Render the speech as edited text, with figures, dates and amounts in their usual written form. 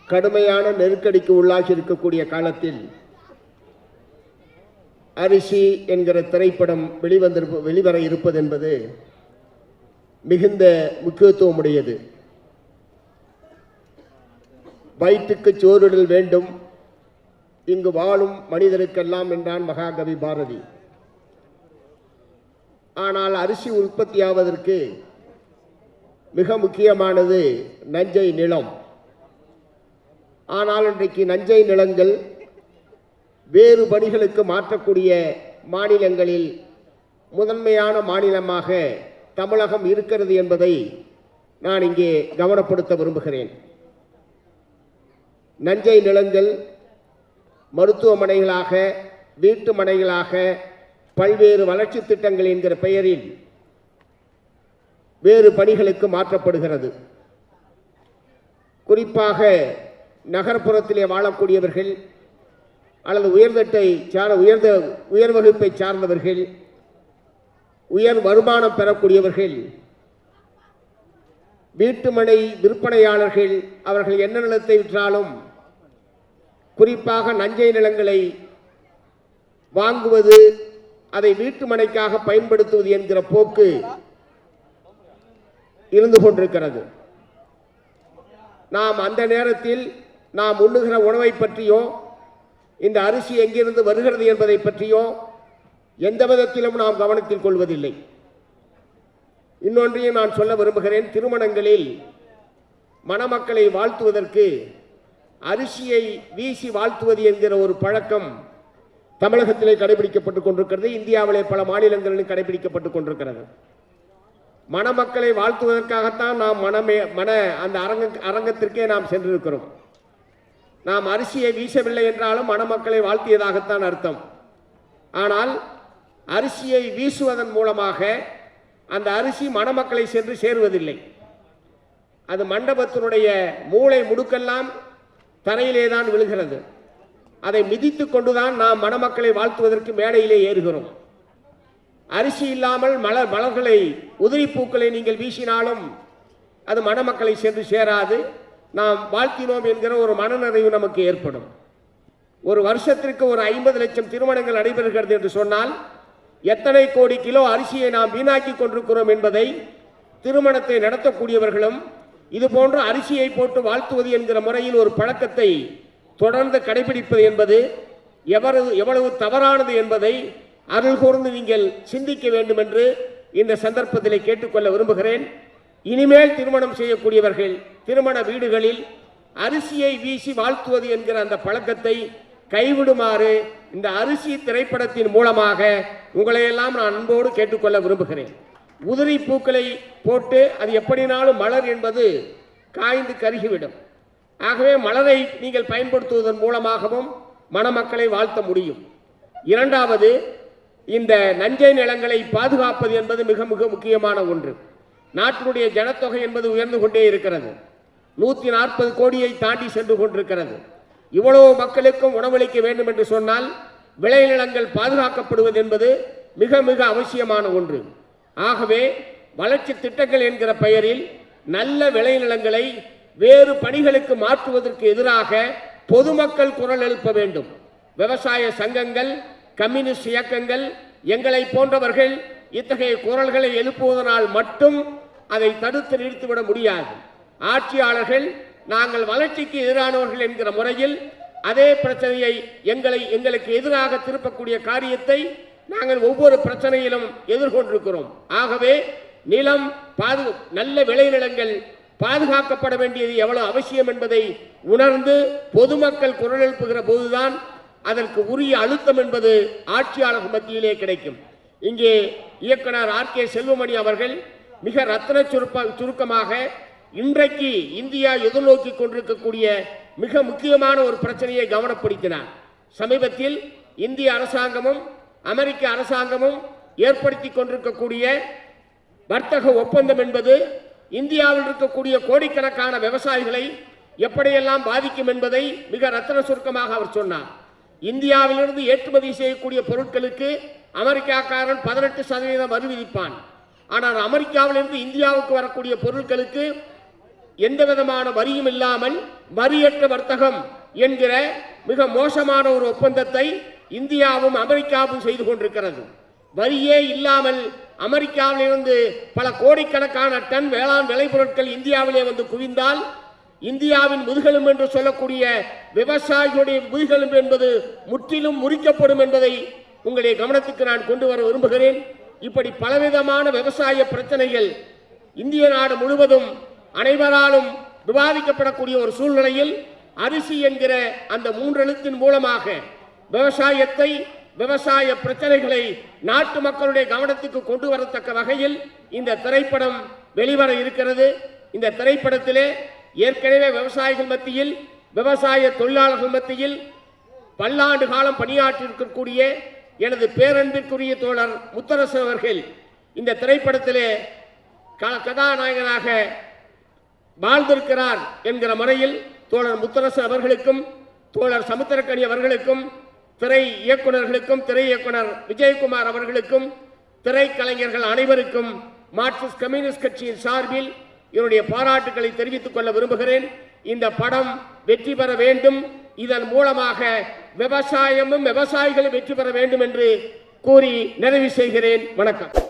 கடுமையான நெருக்கடிக்கு உள்ளாகி இருக்கக்கூடிய காலத்தில் அரிசி என்கிற திரைப்படம் வெளிவர இருப்பது என்பது மிகுந்த முக்கியத்துவம் உடையது. வயிற்றுக்கு சோறுடல் வேண்டும், இங்கு வாழும் மனிதருக்கெல்லாம் என்றான் மகாகவி பாரதி. ஆனால் அரிசி உற்பத்தியாவதற்கு மிக முக்கியமானது நஞ்சை நிலம். ஆனால் இன்றைக்கு நஞ்சை நிலங்கள் வேறு பணிகளுக்கு மாற்றக்கூடிய மாநிலங்களில் முதன்மையான மாநிலமாக தமிழகம் இருக்கிறது என்பதை நான் இங்கே கவனப்படுத்த விரும்புகிறேன். நஞ்சை நிலங்கள் மருத்துவமனைகளாக, வீட்டு மனைகளாக, பல்வேறு வளர்ச்சி திட்டங்கள் என்கிற பெயரில் வேறு பணிகளுக்கு மாற்றப்படுகிறது. குறிப்பாக நகர்ப்புறத்திலே வாழக்கூடியவர்கள் அல்லது உயர் வகுப்பை சார்ந்தவர்கள், உயர் வருமானம் பெறக்கூடியவர்கள், வீட்டுமனை விற்பனையாளர்கள், அவர்கள் என்ன நிலத்தை விற்றாலும் குறிப்பாக நஞ்சை நிலங்களை வாங்குவது, அதை வீட்டுமனைக்காக பயன்படுத்துவது என்கிற போக்கு இருந்து கொண்டிருக்கிறது. நாம் அந்த நேரத்தில் நாம் உண்ணுகிற உணவை பற்றியோ, இந்த அரிசி எங்கிருந்து வருகிறது என்பதை பற்றியோ எந்த விதத்திலும் நாம் கவனத்தில் கொள்வதில்லை. இன்னொன்றையும் நான் சொல்ல விரும்புகிறேன். திருமணங்களில் மணமக்களை வாழ்த்துவதற்கு அரிசியை வீசி வாழ்த்துவது என்கிற ஒரு பழக்கம் தமிழகத்திலே கடைபிடிக்கப்பட்டுக் கொண்டிருக்கிறது. இந்தியாவிலே பல மாநிலங்களிலும் கடைபிடிக்கப்பட்டுக் கொண்டிருக்கிறது. மணமக்களை வாழ்த்துவதற்காகத்தான் நாம் அந்த அரங்கத்திற்கே நாம் சென்றிருக்கிறோம். நாம் அரிசியை வீசவில்லை என்றாலும் மணமக்களை வாழ்த்தியதாகத்தான் அர்த்தம். ஆனால் அரிசியை வீசுவதன் மூலமாக அந்த அரிசி மணமக்களை சென்று சேருவதில்லை. அது மண்டபத்தினுடைய மூளை முடுக்கெல்லாம் தரையிலே தான் விழுகிறது. அதை மிதித்து கொண்டுதான் நாம் மணமக்களை வாழ்த்துவதற்கு மேடையிலே ஏறுகிறோம். அரிசி இல்லாமல் மலர்களை, உதிரி பூக்களை நீங்கள் வீசினாலும் அது மணமக்களை சென்று சேராது. நாம் வாழ்த்தினோம் என்கிற ஒரு மனநிறைவு நமக்கு ஏற்படும். ஒரு வருஷத்திற்கு ஒரு 50 லட்சம் திருமணங்கள் நடைபெறுகிறது என்று சொன்னால் எத்தனை கோடி கிலோ அரிசியை நாம் வீணாக்கி கொண்டிருக்கிறோம் என்பதை திருமணத்தை நடத்தக்கூடியவர்களும் இது போன்ற அரிசியை போட்டு வாழ்த்துவது என்கிற முறையில் ஒரு பழக்கத்தை தொடர்ந்து கடைபிடிப்பது என்பது எவ்வளவு தவறானது என்பதை அருள் கூர்ந்து நீங்கள் சிந்திக்க வேண்டும் என்று இந்த சந்தர்ப்பத்தில் கேட்டுக்கொள்ள விரும்புகிறேன். இனிமேல் திருமணம் செய்யக்கூடியவர்கள் திருமண வீடுகளில் அரிசியை வீசி வாழ்த்துவது என்கிற அந்த பழக்கத்தை கைவிடுமாறு இந்த அரிசி திரைப்படத்தின் மூலமாக உங்களையெல்லாம் நான் அன்போடு கேட்டுக்கொள்ள விரும்புகிறேன். உதிரி பூக்களை போட்டு அது எப்படினாலும் மலர் என்பது காய்ந்து கருகிவிடும். ஆகவே மலரை நீங்கள் பயன்படுத்துவதன் மூலமாகவும் மணமக்களை வாழ்த்த முடியும். இரண்டாவது, இந்த நஞ்சை நிலங்களை பாதுகாப்பது என்பது மிக மிக முக்கியமான ஒன்று. நாட்டினுடைய ஜனத்தொகை என்பது உயர்ந்து கொண்டே இருக்கிறது. 140 கோடியை தாண்டி சென்று கொண்டிருக்கிறது. இவ்வளவு மக்களுக்கும் உணவளிக்க வேண்டும் என்று சொன்னால் விளைநிலங்கள் பாதுகாக்கப்படுவது என்பது மிக மிக அவசியமான ஒன்று. ஆகவே வளர்ச்சி திட்டங்கள் என்கிற பெயரில் நல்ல விளைநிலங்களை வேறு பணிகளுக்கு மாற்றுவதற்கு எதிராக பொதுமக்கள் குரல் எழுப்ப வேண்டும். விவசாய சங்கங்கள், கம்யூனிஸ்ட் இயக்கங்கள், எங்களை போன்றவர்கள் இத்தகைய குரல்களை எழுப்புவதனால் மட்டும் அதை தடுத்து நிறுத்திவிட முடியாது. ஆட்சியாளர்கள் நாங்கள் வளர்ச்சிக்கு எதிரானவர்கள் என்கிற முறையில் அதே பிரச்சனையை எங்களுக்கு எதிராக திருப்பக்கூடிய காரியத்தை நாங்கள் ஒவ்வொரு பிரச்சனையிலும் எதிர்கொண்டிருக்கிறோம். ஆகவே நிலம் நல்ல விளைநிலங்கள் பாதுகாக்கப்பட வேண்டியது எவ்வளவு அவசியம் என்பதை உணர்ந்து பொதுமக்கள் குரல் எழுப்புகிற போதுதான் அதற்கு உரிய அழுத்தம் என்பது ஆட்சியாளர் மத்தியிலே கிடைக்கும். இங்கே இயக்குனர் ஆர்.கே. செல்வமணி அவர்கள் மிக ரத்தின சுருக்கமாக இன்றைக்கு இந்தியா எதிர்நோக்கி கொண்டிருக்கக்கூடிய மிக முக்கியமான ஒரு பிரச்சனையை கவனப்படுத்தினார். சமீபத்தில் இந்திய அரசாங்கமும் அமெரிக்க அரசாங்கமும் ஏற்படுத்தி கொண்டிருக்கக்கூடிய வர்த்தக ஒப்பந்தம் என்பது இந்தியாவில் இருக்கக்கூடிய கோடிக்கணக்கான விவசாயிகளை எப்படியெல்லாம் பாதிக்கும் என்பதை மிக ரத்தின சுருக்கமாக அவர் சொன்னார். இந்தியாவிலிருந்து ஏற்றுமதி செய்யக்கூடிய பொருட்களுக்கு அமெரிக்காக்காரன் 18% வரி விதிப்பான். ஆனால் அமெரிக்காவிலிருந்து இந்தியாவுக்கு வரக்கூடிய பொருட்களுக்கு எந்த விதமான வரியும் இல்லாமல் வரியற்ற வர்த்தகம் என்கிற மிக மோசமான ஒரு ஒப்பந்தத்தை இந்தியாவும் அமெரிக்காவும் செய்து கொண்டிருக்கிறது. வரியே இல்லாமல் அமெரிக்காவிலிருந்து பல கோடிக்கணக்கான டன் வேளாண் விளைபொருட்கள் இந்தியாவிலே வந்து குவிந்தால் இந்தியாவின் முதுகெலும்பு என்று சொல்லக்கூடிய விவசாயிகளுடைய முதுகெலும்பு என்பது முற்றிலும் முறிக்கப்படும் என்பதை உங்களுடைய கவனத்துக்கு நான் கொண்டு வர விரும்புகிறேன். இப்படி பலவிதமான விவசாய பிரச்சனைகள் இந்திய நாடு முழுவதும் அனைவராலும் விவாதிக்கப்படக்கூடிய ஒரு சூழ்நிலையில் அரிசி என்கிற அந்த 3 எழுத்தின் மூலமாக விவசாயத்தை, விவசாய பிரச்சனைகளை நாட்டு மக்களுடைய கவனத்துக்கு கொண்டு வரத்தக்க வகையில் இந்த திரைப்படம் வெளிவர இருக்கிறது. இந்த திரைப்படத்திலே ஏற்கனவே விவசாயிகள் மத்தியில், விவசாய தொழிலாளர்கள் மத்தியில் பல்லாண்டு காலம் பணியாற்றியிருக்கக்கூடிய எனது பேரன்பிற்குரிய தோழர் முத்தரசன் அவர்கள் இந்த திரைப்படத்திலே கதாநாயகனாக வாழ்ந்திருக்கிறார் என்கிற முறையில் தோழர் முத்தரசன் அவர்களுக்கும் தோழர் சமுத்திரக்கனி அவர்களுக்கும் திரை இயக்குநர்களுக்கும் திரை இயக்குனர் விஜயகுமார் அவர்களுக்கும் திரைக்கலைஞர்கள் அனைவருக்கும் மார்க்சிஸ்ட் கம்யூனிஸ்ட் கட்சியின் சார்பில் என்னுடைய பாராட்டுக்களை தெரிவித்துக் கொள்ள விரும்புகிறேன். இந்த படம் வெற்றி பெற வேண்டும். இதன் மூலமாக விவசாயமும் விவசாயிகளும் வெற்றி பெற வேண்டும் என்று கூறி நிறைவு செய்கிறேன். வணக்கம்.